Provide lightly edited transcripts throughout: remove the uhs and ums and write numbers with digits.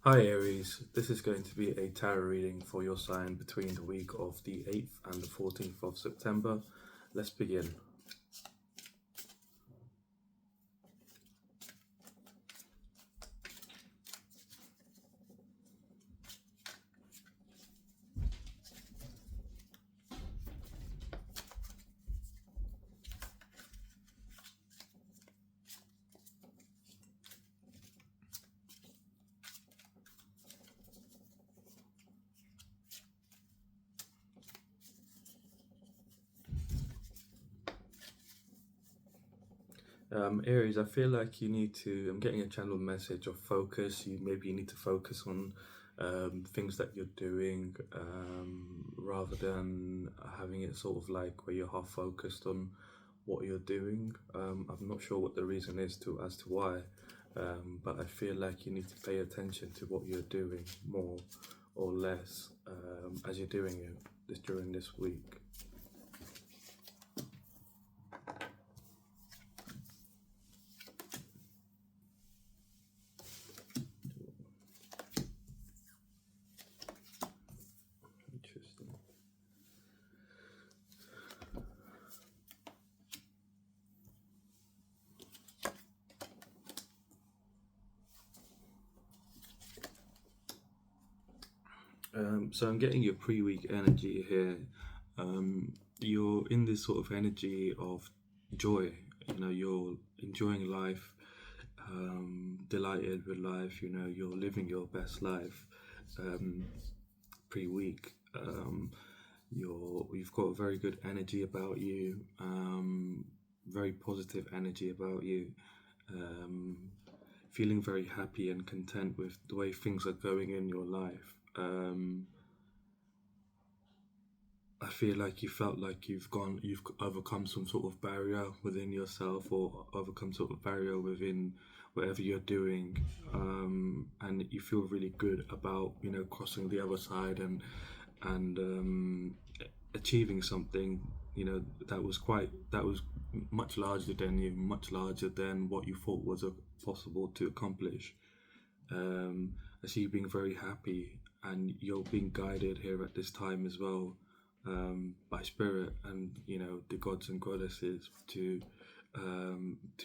Hi Aries, this is going to be a tarot reading for your sign between the week of the 8th and the 14th of September. Let's begin. Aries, I feel like you need to, I'm getting a channel message of focus. You need to focus on things that you're doing rather than having it sort of like where you're half focused on what you're doing. I'm not sure what the reason is as to why, but I feel like you need to pay attention to what you're doing more or less as you're doing it during this week. Interesting. So I'm getting your pre-week energy here. You're in this sort of energy of joy. You're enjoying life, delighted with life. You're living your best life. Um, Pre-week, you've got very good energy about you. Very positive energy about you. Um, Feeling very happy and content with the way things are going in your life. I feel like you felt like you've overcome some sort of barrier within yourself, or overcome sort of barrier within whatever you're doing, and you feel really good about crossing the other side and achieving something that was much larger than you, much larger than what you thought was possible to accomplish. I see you being very happy, and you're being guided here at this time as well, by spirit and the gods and goddesses to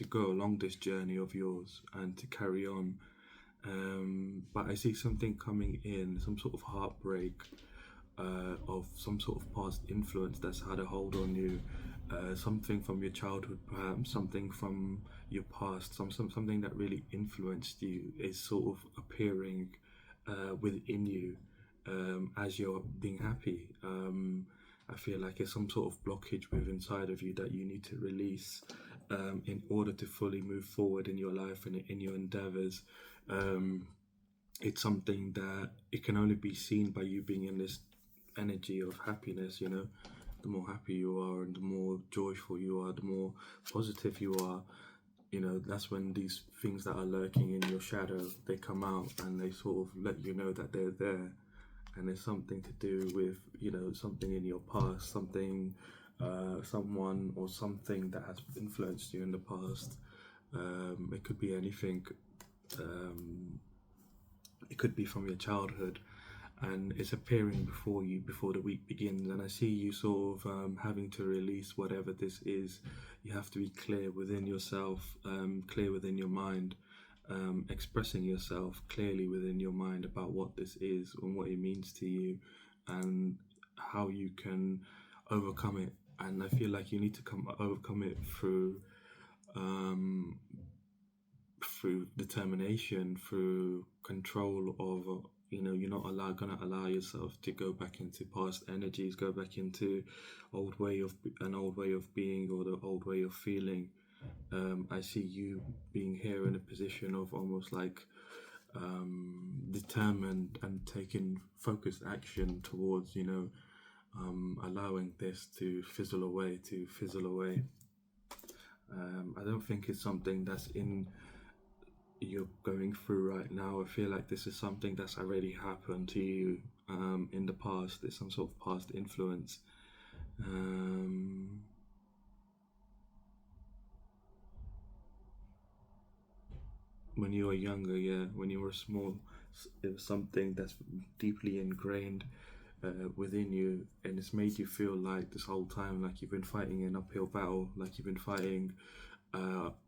go along this journey of yours and to carry on. But I see something coming in, some sort of heartbreak, of some sort of past influence that's had a hold on you, something from your childhood, perhaps something from your past, something that really influenced you is sort of appearing within you as you're being happy. I feel like it's some sort of blockage within inside of you that you need to release in order to fully move forward in your life and in your endeavors. Um, it's something that it can only be seen by you being in this energy of happiness. The more happy you are and the more joyful you are, the more positive you are, that's when these things that are lurking in your shadow, they come out and they sort of let you know that they're there. And it's something to do with something in your past, something, someone or something that has influenced you in the past. It could be anything. um, it could be from your childhood, and it's appearing before you before the week begins. And I see you sort of having to release whatever this is. You have to be clear within yourself, clear within your mind, expressing yourself clearly within your mind about what this is and what it means to you, and how you can overcome it. And I feel like you need to overcome it um, through determination, through control over. You're not gonna allow yourself to go back into past energies, go back into an old way of being, or the old way of feeling. I see you being here in a position of almost like determined and taking focused action towards allowing this to fizzle away. I don't think it's something that's in you're going through right now. I feel like this is something that's already happened to you in the past. There's some sort of past influence. Um, when you were younger, yeah, when you were it was something that's deeply ingrained within you, and it's made you feel like this whole time like you've been fighting an uphill battle, like you've been fighting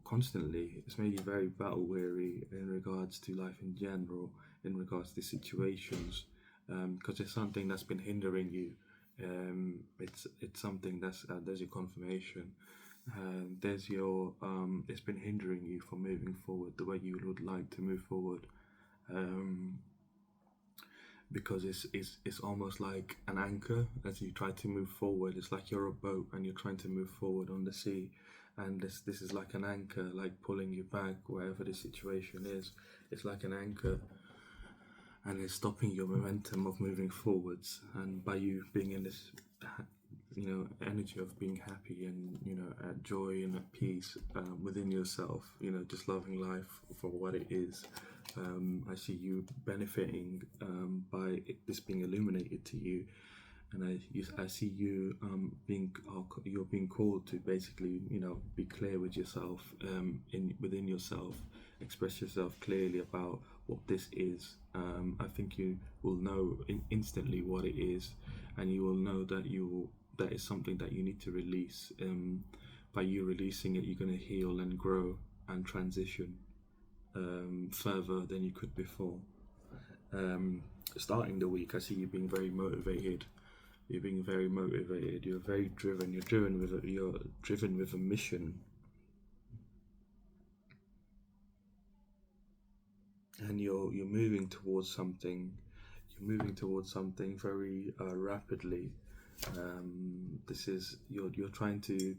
constantly. It's made you very battle weary in regards to life in general, in regards to situations, because it's something that's been hindering you. It's something that's there's your confirmation. There's your it's been hindering you from moving forward the way you would like to move forward. Um, because it's almost like an anchor as you try to move forward. It's like you're a boat and you're trying to move forward on the sea, and this is like an anchor, like pulling you back wherever the situation is. It's like an anchor, and it's stopping your momentum of moving forwards. And by you being in this, energy of being happy and at joy and at peace within yourself, just loving life for what it is. I see you benefiting by this being illuminated to you, and I see you you're being called to basically be clear with yourself, in within yourself, express yourself clearly about what this is. I think you will know instantly what it is, and you will know that is something that you need to release. By you releasing it, you're going to heal and grow and transition further than you could before. Starting the week, I see you being very motivated. You're being very motivated. You're very driven. You're driven with a mission, and you're moving towards something. You're moving towards something very rapidly. This is you're trying to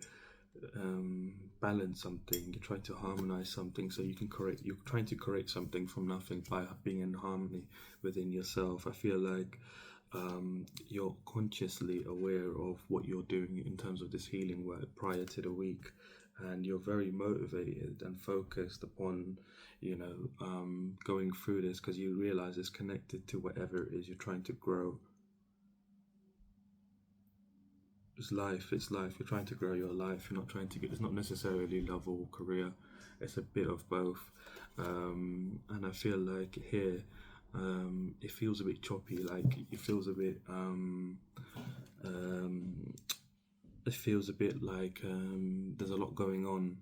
balance something. You're trying to harmonize something so you can correct. You're trying to correct something from nothing by being in harmony within yourself. I feel like you're consciously aware of what you're doing in terms of this healing work prior to the week, and you're very motivated and focused upon going through this because you realize it's connected to whatever it is you're trying to grow. It's life. You're trying to grow your life. You're not trying to get. It's not necessarily love or career. It's a bit of both. And I feel like here, it feels a bit choppy. Like it feels a bit. It feels a bit like there's a lot going on.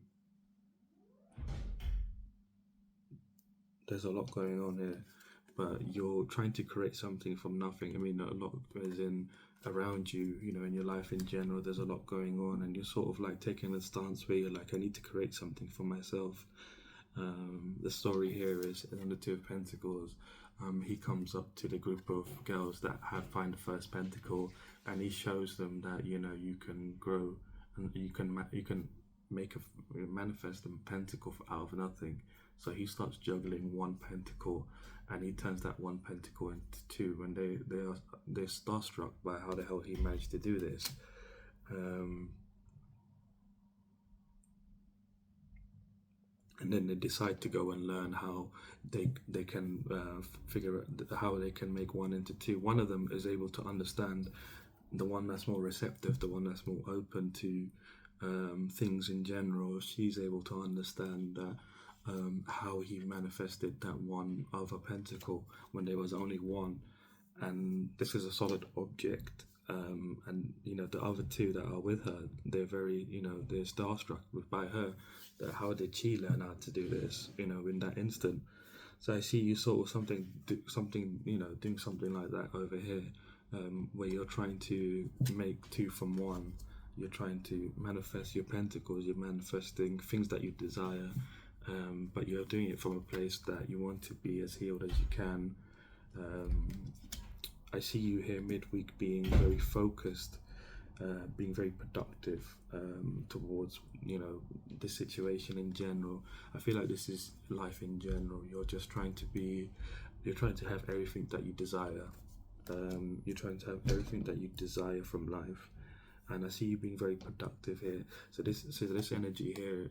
There's a lot going on here, but you're trying to create something from nothing. I mean, a lot as in around you, in your life in general, there's a lot going on, and you're sort of like taking a stance where you're like, I need to create something for myself. The story here is in the Two of Pentacles. He comes up to the group of girls that have find the first pentacle, and he shows them that you can grow and you can make manifest a pentacle out of nothing. So he starts juggling one pentacle, and he turns that one pentacle into two. And they're starstruck by how the hell he managed to do this. And then they decide to go and learn how they can figure out how they can make one into two. One of them is able to understand, the one that's more receptive, the one that's more open to things in general. She's able to understand that how he manifested that one other pentacle when there was only one, and this is a solid object. And the other two that are with her, they're very they're starstruck by her. That how did she learn how to do this in that instant? So I see you sort of doing something like that over here, where you're trying to make two from one. You're trying to manifest your pentacles. You're manifesting things that you desire, but you're doing it from a place that you want to be as healed as you can. I see you here midweek being very focused, being very productive towards the situation in general. I feel like this is life in general. You're trying to have everything that you desire. You're trying to have everything that you desire from life, and I see you being very productive here. So this energy here,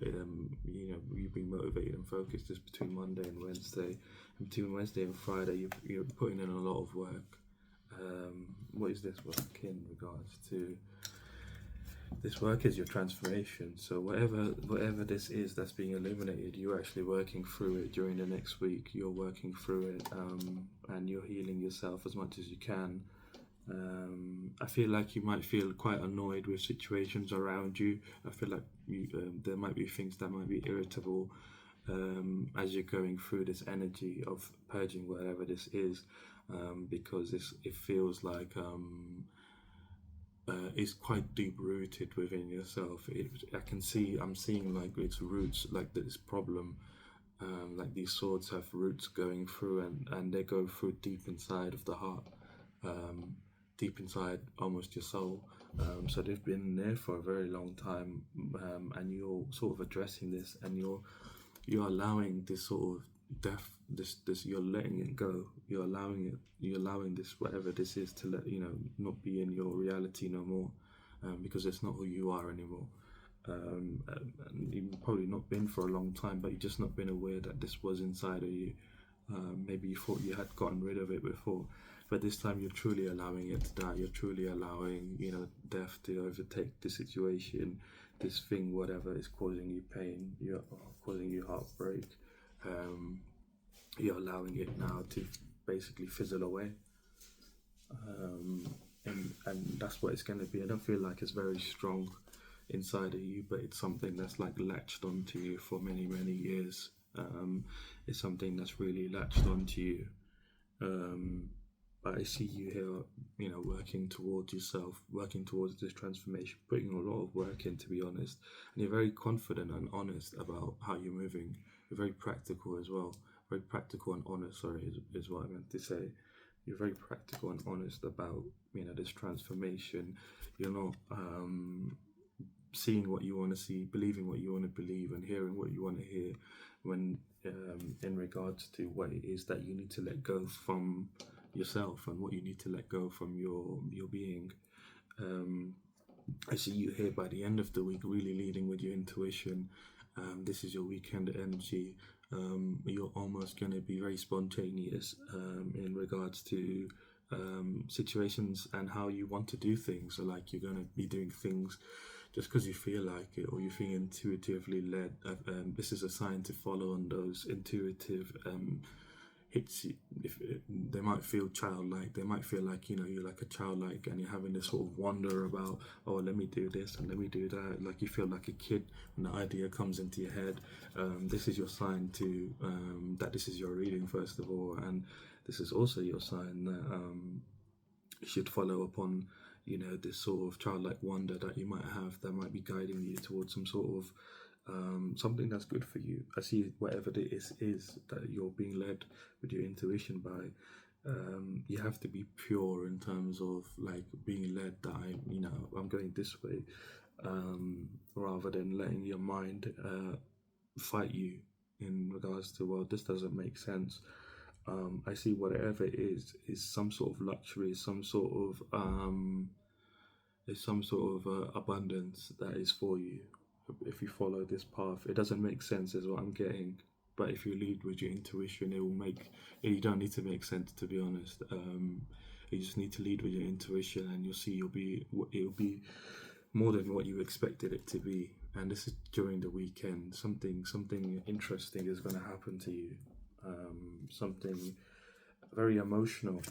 you being motivated and focused just between Monday and Wednesday, and between Wednesday and Friday, you're putting in a lot of work. What is this work in regards to? This work is your transformation. So whatever this is that's being eliminated, you're actually working through it during the next week. You're working through it, and you're healing yourself as much as you can. I feel like you might feel quite annoyed with situations around you. I feel like there might be things that might be irritable, as you're going through this energy of purging whatever this is, because it feels like is quite deep rooted within yourself. I'm seeing like its roots, like this problem, like these swords have roots going through, and they go through deep inside of the heart, um, deep inside almost your soul. So they've been there for a very long time, and you're sort of addressing this, and you're allowing this sort of death, this you're letting it go, you're allowing this, whatever this is, to let not be in your reality no more, because it's not who you are anymore. And you've probably not been for a long time, but you've just not been aware that this was inside of you. Maybe you thought you had gotten rid of it before, but this time you're truly allowing it to die. You're truly allowing death to overtake the situation, this thing, whatever is causing you pain, you're causing you heartbreak. um, you're allowing it now to basically fizzle away, and that's what it's going to be. I don't feel like it's very strong inside of you, but it's something that's like latched onto you for many years. It's something that's really latched onto you. But I see you here, working towards yourself, working towards this transformation, putting a lot of work in, to be honest. And you're very confident and honest about how you're moving. You're very practical as well. Very practical and honest, sorry, is what I meant to say. You're very practical and honest about, this transformation. You're not seeing what you want to see, believing what you want to believe, and hearing what you want to hear when in regards to what it is that you need to let go from yourself, and what you need to let go from your being. I see you here by the end of the week really leading with your intuition. This is your weekend energy. You're almost going to be very spontaneous in regards to situations and how you want to do things. So like, you're going to be doing things just because you feel like it, or you feel intuitively led. This is a sign to follow on those intuitive hits. If they might feel childlike, they might feel like you're like a childlike, and you're having this sort of wonder about, oh, let me do this and let me do that. Like, you feel like a kid when the idea comes into your head. This is your sign to that this is your reading, first of all, and this is also your sign that you should follow upon this sort of childlike wonder that you might have, that might be guiding you towards some sort of something that's good for you. I see whatever it is that you're being led with your intuition by. You have to be pure in terms of like being led that I'm going this way, rather than letting your mind fight you in regards to, well, this doesn't make sense. I see whatever it is some sort of luxury, some sort of abundance that is for you. If you follow this path, it doesn't make sense, is what I'm getting. But if you lead with your intuition, it will make. You don't need to make sense, to be honest. You just need to lead with your intuition, and you'll see it'll be more than what you expected it to be. And this is during the weekend. Something interesting is going to happen to you. Something very emotional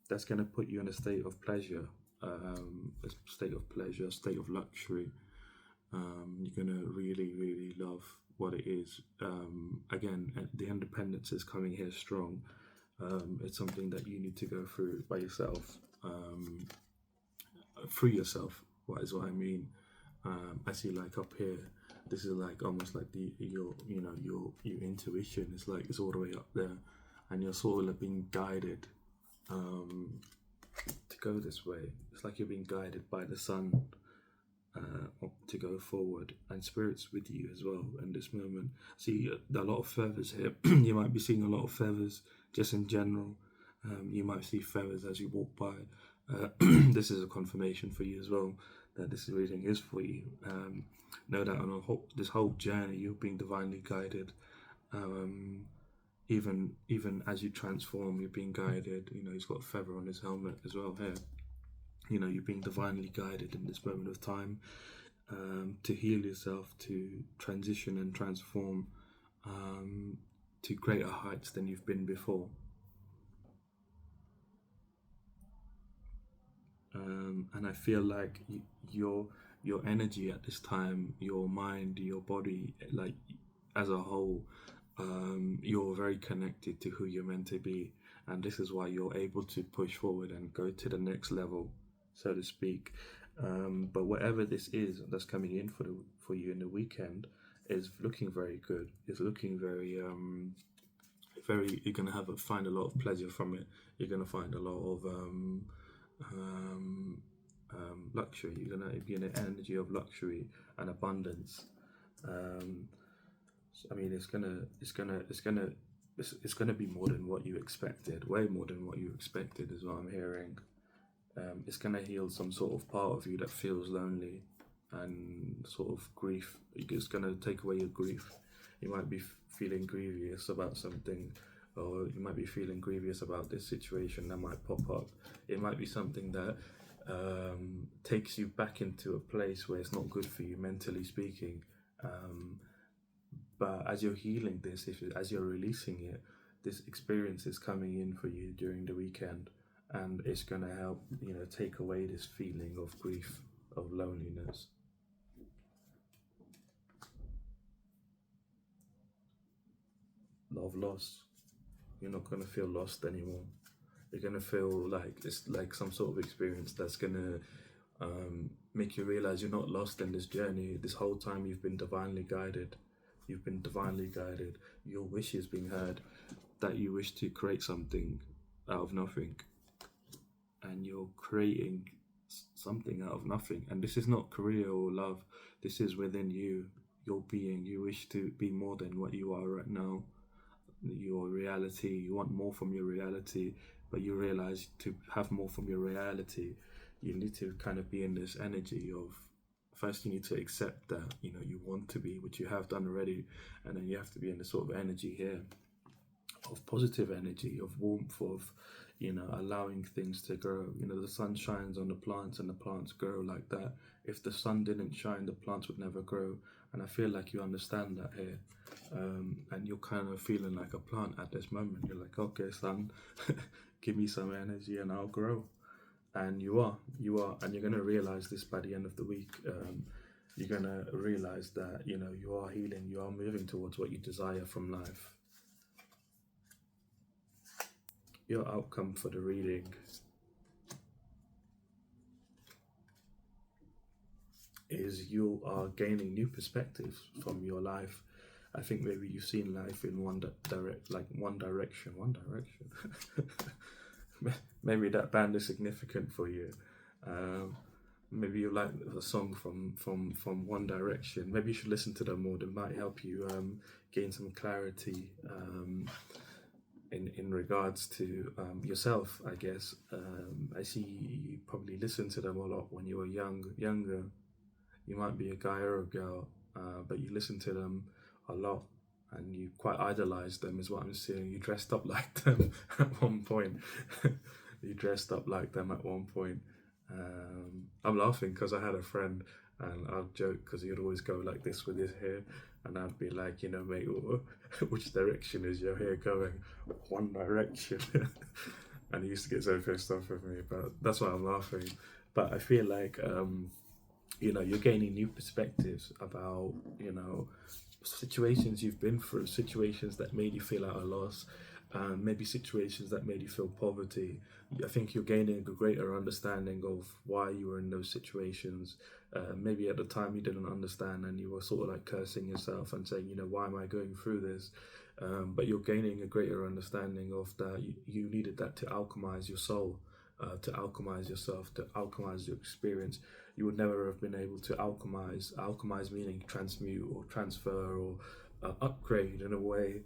that's going to put you in a state of pleasure, a state of luxury. You're going to really love what it is. Again, the independence is coming here strong. It's something that you need to go through by yourself, through yourself. What is what I mean? I see, like, up here, this is like almost like your intuition is like, it's all the way up there, and you're sort of like being guided to go this way. It's like you're being guided by the sun to go forward, and spirits with you as well in this moment. See a lot of feathers here. You might be seeing a lot of feathers just in general. You might see feathers as you walk by. This is a confirmation for you as well that this reading is for you. Know that on this whole journey you're being divinely guided. Even as you transform, you're being guided. He's got a feather on his helmet as well here. You're being divinely guided in this moment of time. to heal yourself, to transition and transform um, to greater heights than you've been before. And I feel like your energy at this time, your mind, your body, like as a whole, you're very connected to who you're meant to be, and this is why you're able to push forward and go to the next level, so to speak. But whatever this is that's coming in for you in the weekend is looking very good. It's looking very. You're gonna find a lot of pleasure from it. You're gonna find a lot of um, luxury. You're gonna be in an energy of luxury and abundance. Um, I mean, it's gonna be more than what you expected. Way more than what you expected is what I'm hearing. It's gonna heal some sort of part of you that feels lonely and sort of grief. It's gonna take away your grief. You might be feeling grievous about something, or you might be feeling grievous about this situation that might pop up. It might be something that takes you back into a place where it's not good for you mentally speaking. Um, but as you're healing this, as you're releasing it, this experience is coming in for you during the weekend, and it's gonna help take away this feeling of grief, of loneliness, of loss. You're not gonna feel lost anymore. You're gonna feel like it's like some sort of experience that's gonna make you realize you're not lost in this journey. This whole time you've been divinely guided. You've been divinely guided. Your wish is being heard. That you wish to create something out of nothing, and you're creating something out of nothing. And this is not career or love. This is within you. Your being. You wish to be more than what you are right now. Your reality, you want more from your reality, but you realize to have more from your reality, you need to kind of be in this energy of, first you need to accept that you want to be, which you have done already, and then you have to be in this sort of energy here of positive energy, of warmth, of allowing things to grow. The sun shines on the plants and the plants grow like that. If the sun didn't shine, the plants would never grow. And I feel like you understand that here. And you're kind of feeling like a plant at this moment. You're like, okay, sun, give me some energy and I'll grow. And you are, and you're gonna realize this by the end of the week. You're gonna realize that you are healing, you are moving towards what you desire from life. Your outcome for the reading is you are gaining new perspectives from your life. I think maybe you've seen life in one direction. Maybe that band is significant for you. Um, Maybe you like a song from One Direction. Maybe you should listen to them more. They might help you gain some clarity in regards to yourself. I guess I see you probably listened to them a lot when you were younger. You might be a guy or a girl, but you listen to them a lot and you quite idolize them, is what I'm seeing. You dressed up like them at one point. You dressed up like them at one point. I'm laughing because I had a friend and I'd joke because he'd always go like this with his hair, and I'd be like, mate, which direction is your hair going? One Direction. And he used to get so pissed off with me, but that's why I'm laughing. But I feel like you're gaining new perspectives about situations you've been through, situations that made you feel at a loss, maybe situations that made you feel poverty. I think you're gaining a greater understanding of why you were in those situations. Maybe at the time you didn't understand and you were sort of like cursing yourself and saying, why am I going through this? But you're gaining a greater understanding of that. You needed that to alchemize your soul, to alchemize yourself, to alchemize your experience. You would never have been able to alchemize meaning transmute or transfer or upgrade in a way.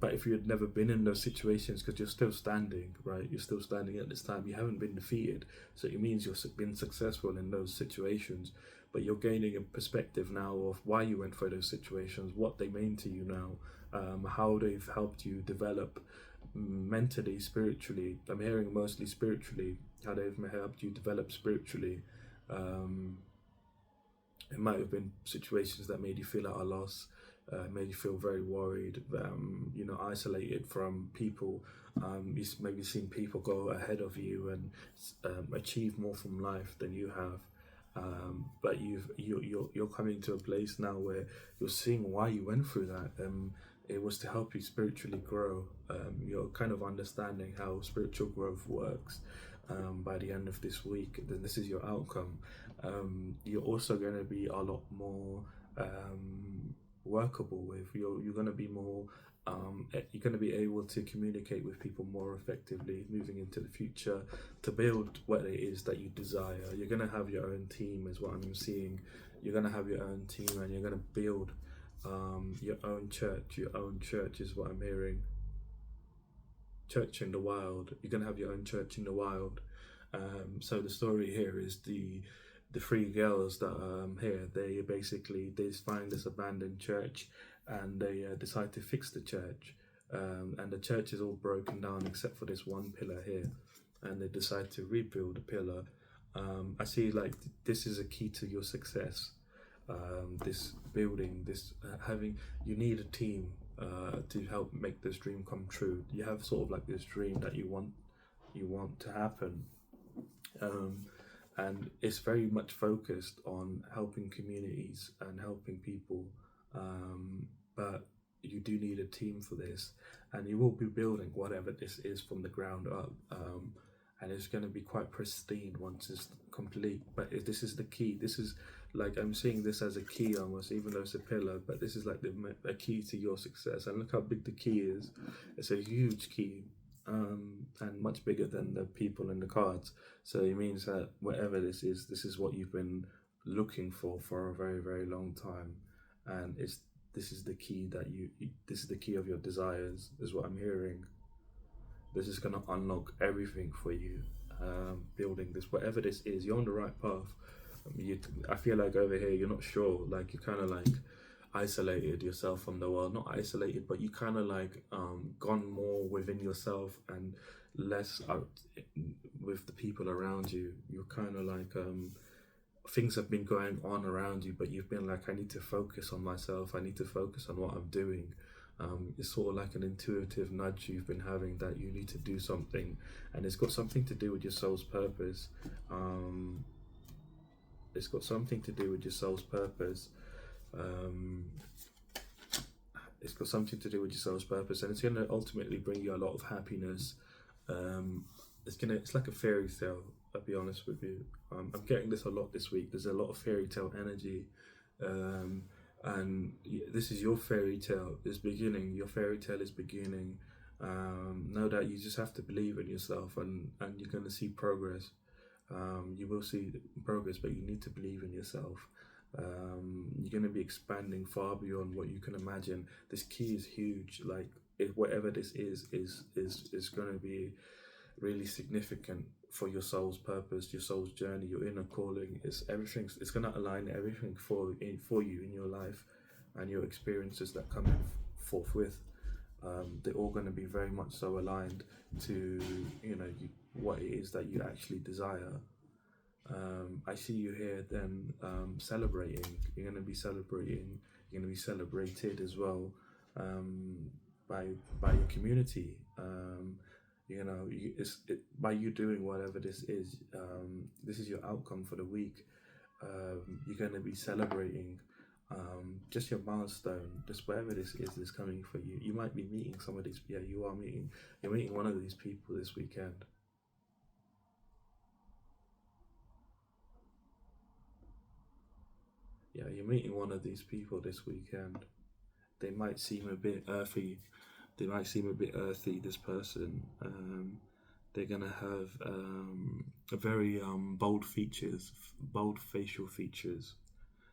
But if you had never been in those situations, because you're still standing, right? You're still standing at this time. You haven't been defeated, so it means you've been successful in those situations. But you're gaining a perspective now of why you went through those situations, what they mean to you now, how they've helped you develop mentally, spiritually. I'm hearing mostly spiritually, how they've helped you develop spiritually. Um, It might have been situations that made you feel at a loss, made you feel very worried, isolated from people. You've maybe seen people go ahead of you and achieve more from life than you have. But you're coming to a place now where you're seeing why you went through that. It was to help you spiritually grow. You're kind of understanding how spiritual growth works. By the end of this week, then this is your outcome. You're also going to be a lot more workable with. You're going to be more. You're going to be able to communicate with people more effectively moving into the future to build what it is that you desire. You're going to have your own team, is what I'm seeing. You're going to have your own team, and you're going to build your own church. Your own church is what I'm hearing. Church in the wild. You're going to have your own church in the wild. So the story here is the three girls that are here. They find this abandoned church, and they decide to fix the church. And the church is all broken down except for this one pillar here, and they decide to rebuild the pillar. I see like this is a key to your success. This building, this having, you need a team to help make this dream come true. You have sort of like this dream that you want to happen, and it's very much focused on helping communities and helping people. But you do need a team for this, and you will be building whatever this is from the ground up. And it's going to be quite pristine once it's complete. But this is the key. This is like, I'm seeing this as a key almost, even though it's a pillar. But this is like a key to your success. And look how big the key is. It's a huge key, and much bigger than the people in the cards. So it means that whatever this is what you've been looking for a very, very long time. And this is the key that this is the key of your desires, is what I'm hearing. This is going to unlock everything for you. Building this, whatever this is, you're on the right path. I feel like over here you're not sure, like you're kind of like isolated yourself from the world. Not isolated, but you kind of like gone more within yourself and less out with the people around you. You're kind of like things have been going on around you, but you've been like, I need to focus on myself. I need to focus on what I'm doing. It's sort of like an intuitive nudge you've been having that you need to do something, and it's got something to do with your soul's purpose. It's got something to do with your soul's purpose. It's got something to do with your soul's purpose, and it's going to ultimately bring you a lot of happiness. It's like a fairy tale. I'll be honest with you. I'm getting this a lot this week. There's a lot of fairy tale energy. And this is your fairy tale is beginning. Your fairy tale is beginning. Know that you just have to believe in yourself, and you're going to see progress. You will see progress, but you need to believe in yourself. You're going to be expanding far beyond what you can imagine. This key is huge. Like whatever this is going to be really significant for your soul's purpose, your soul's journey, your inner calling. It's going to align everything for you in your life, and your experiences that come in forthwith. They're all going to be very much so aligned to what it is that you actually desire. I see you here then celebrating. You're going to be celebrating. You're going to be celebrated as well by your community. By you doing whatever this is your outcome for the week. You're going to be celebrating just your milestone, just whatever this is coming for you. You might be meeting some of these. Yeah, you're meeting one of these people this weekend. Yeah, you're meeting one of these people this weekend. They might seem a bit earthy. This person. They're gonna have a very bold facial features.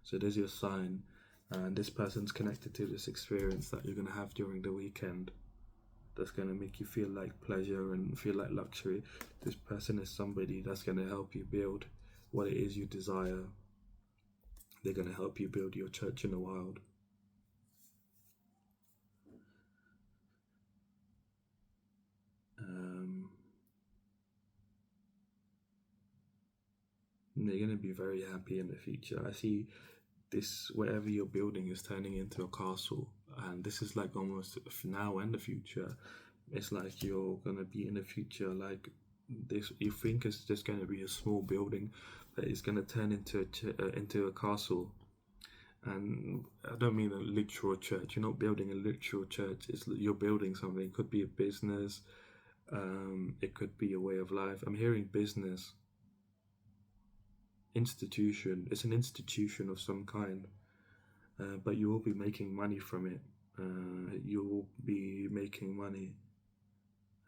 So there's your sign, and this person's connected to this experience that you're gonna have during the weekend. That's gonna make you feel like pleasure and feel like luxury. This person is somebody that's gonna help you build what it is you desire. They're gonna help you build your church in the wild. They're going to be very happy in the future. I see this whatever you're building is turning into a castle, and this is like almost now and the future. It's like you're gonna be in the future like this. You think it's just gonna be a small building, but it's gonna turn into a castle. And I don't mean a literal church. You're not building a literal church. You're building something. It could be a business. It could be a way of life. I'm hearing business, institution. It's an institution of some kind, but you will be making money from it. You will be making money.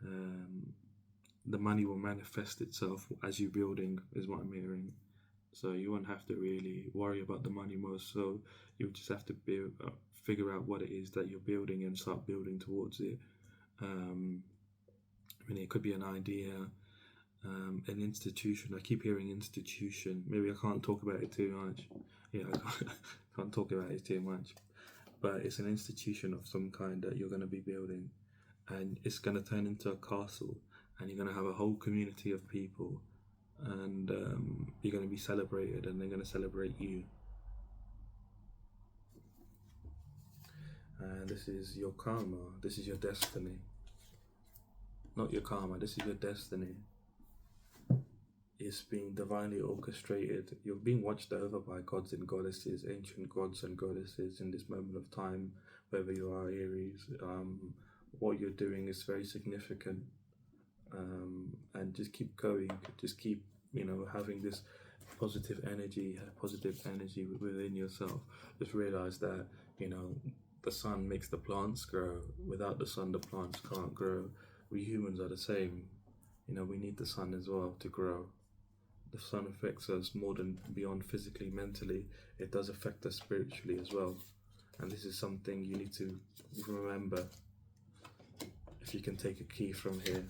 Um, the money will manifest itself as you building, is what I'm hearing. So you won't have to really worry about the money most. So you just have to figure out what it is that you're building and start building towards it. Um, I mean, it could be an idea, an institution. I keep hearing institution. Maybe I can't talk about it too much. Yeah, I can't talk about it too much. But it's an institution of some kind that you're going to be building, and it's going to turn into a castle, and you're going to have a whole community of people, and you're going to be celebrated, and they're going to celebrate you. And this is your karma. This is your destiny. Not your karma. This is your destiny. It's being divinely orchestrated. You're being watched over by gods and goddesses, ancient gods and goddesses in this moment of time, whether you are Aries. What you're doing is very significant. And just keep going. Just keep, having this positive energy within yourself. Just realize that, the sun makes the plants grow. Without the sun, the plants can't grow. We humans are the same. We need the sun as well to grow. The sun affects us more than beyond physically, mentally. It does affect us spiritually as well. And this is something you need to remember. If you can take a key from here.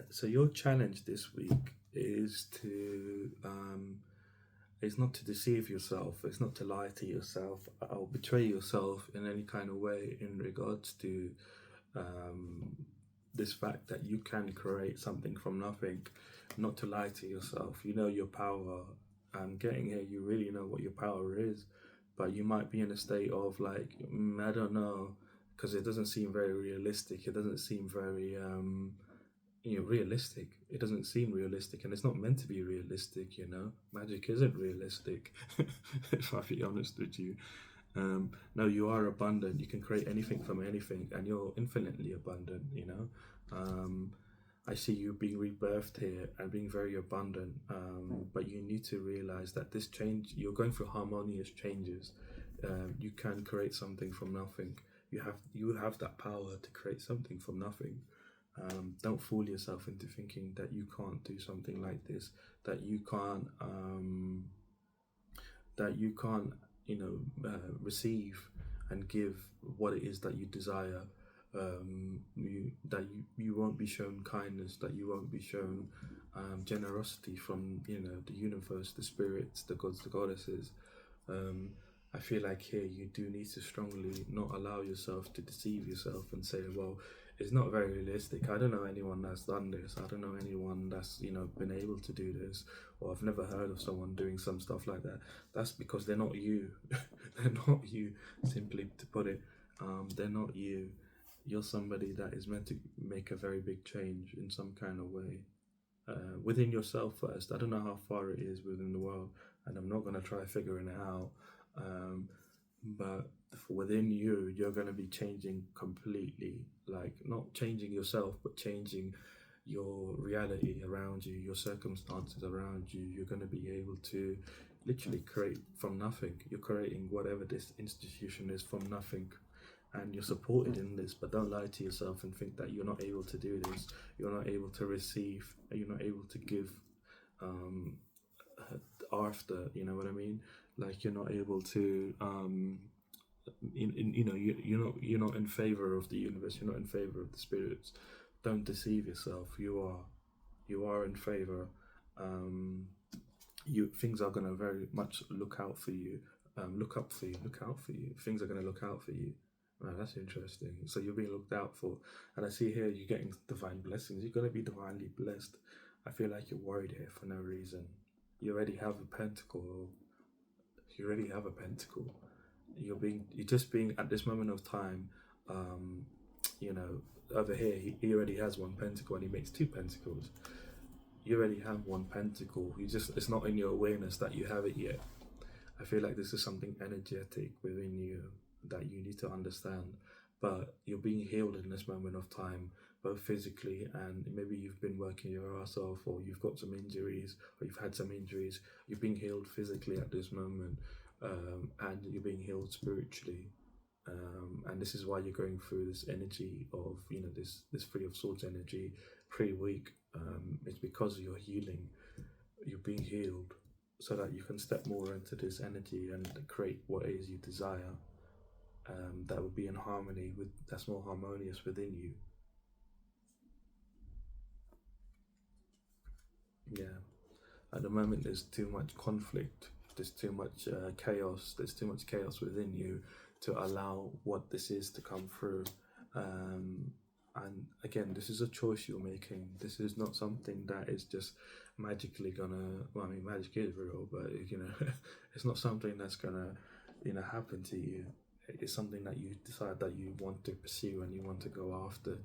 So your challenge this week is not to deceive yourself. It's not to lie to yourself or betray yourself in any kind of way in regards to this fact that you can create something from nothing. Not to lie to yourself. You know your power. Getting here, you really know what your power is, but you might be in a state of like, I don't know, because it doesn't seem very realistic. It doesn't seem very realistic. It doesn't seem realistic, and it's not meant to be realistic. Magic isn't realistic. If I be honest with you, no, you are abundant. You can create anything from anything, and you're infinitely abundant. I see you being rebirthed here and being very abundant. But you need to realize that this change, you're going through harmonious changes. You can create something from nothing. You have that power to create something from nothing. Don't fool yourself into thinking that you can't do something like this, that you can't receive and give what it is that you desire. You won't be shown kindness, that you won't be shown generosity from the universe, the spirits, the gods, the goddesses. I feel like here you do need to strongly not allow yourself to deceive yourself and say, well, it's not very realistic. I don't know anyone that's done this. I don't know anyone that's been able to do this, or I've never heard of someone doing some stuff like that. That's because they're not you. They're not you, simply to put it. They're not you. You're somebody that is meant to make a very big change in some kind of way. Within yourself first. I don't know how far it is within the world, and I'm not going to try figuring it out. But within you, you're going to be changing completely, like not changing yourself, but changing your reality around you, your circumstances around you. You're going to be able to literally create from nothing. You're creating whatever this institution is from nothing, and you're supported in this. But don't lie to yourself and think that you're not able to do this. You're not able to receive. You're not able to give after, you know what I mean? Like you're not able to you're not in favor of the universe. You're not in favor of the spirits. Don't deceive yourself. You are in favor. Um, you Things are gonna very much look out for you. Look up for you. Look out for you. Things are gonna look out for you. Wow, that's interesting. So you're being looked out for, and I see here you're getting divine blessings. You're gonna be divinely blessed. I feel like you're worried here for no reason. You already have a pentacle. You already have a pentacle. You're just being at this moment of time. Um, you know, over here he already has one pentacle and he makes two pentacles. You already have one pentacle. It's not in your awareness that you have it yet. I feel like this is something energetic within you that you need to understand. But you're being healed in this moment of time, both physically and maybe you've been working your ass off, or you've got some injuries, or you've had some injuries. You're being healed physically at this moment, and you're being healed spiritually. And this is why you're going through this energy of, this Three of Swords energy pretty weak. It's because you're healing. You're being healed so that you can step more into this energy and create what it is you desire, that would be in harmony with, that's more harmonious within you. Yeah, at the moment there's too much conflict, there's too much chaos, there's too much chaos within you to allow what this is to come through. And again, this is a choice you're making. This is not something that is just magically gonna, well, I mean, magic is real, but it's not something that's gonna happen to you. It's something that you decide that you want to pursue and you want to go after.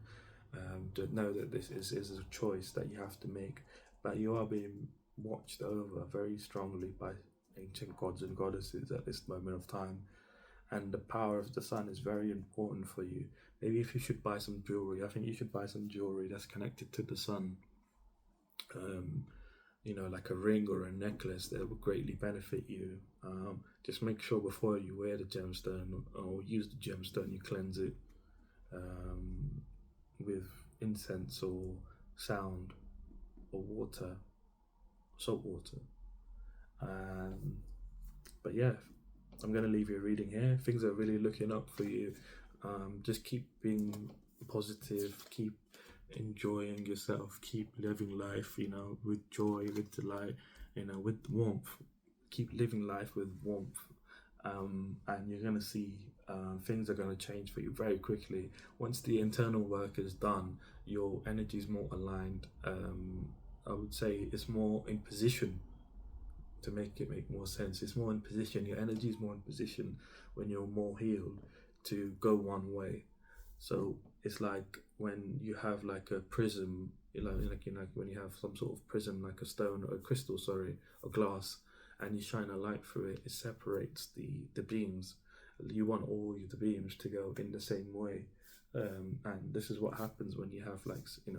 To know that this is a choice that you have to make, but you are being watched over very strongly by ancient gods and goddesses at this moment of time, and the power of the sun is very important for you. Maybe if you should buy some jewelry, I think you should buy some jewelry that's connected to the sun. Like a ring or a necklace that will greatly benefit you. Just make sure before you wear the gemstone or use the gemstone, you cleanse it with incense or sound or water, salt water. But yeah, I'm going to leave you a reading here. Things are really looking up for you. Just keep being positive, keep enjoying yourself, keep living life, with joy, with delight, with warmth. Keep living life with warmth. And you're going to see things are going to change for you very quickly. Once the internal work is done, your energy is more aligned. I would say it's more in position, to make it make more sense. It's more in position. Your energy is more in position when you're more healed to go one way. So it's like when you have like a prism, like when you have some sort of prism, like a stone or a crystal, or glass, and you shine a light through it, it separates the beams. You want all the beams to go in the same way. And this is what happens when you have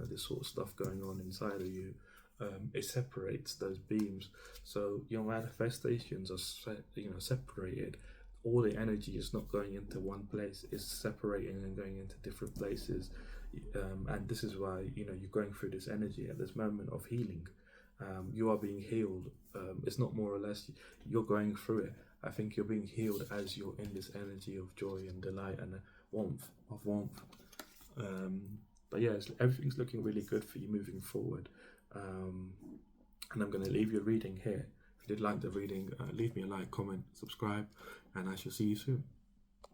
this sort of stuff going on inside of you. It separates those beams, so your manifestations are separated. All the energy is not going into one place; it's separating and going into different places. And this is why you're going through this energy at this moment of healing. You are being healed. It's not more or less you're going through it. I think you're being healed as you're in this energy of joy and delight and warmth. But yeah, everything's looking really good for you moving forward. And I'm going to leave your reading here. If you did like the reading, leave me a like, comment, subscribe, and I shall see you soon.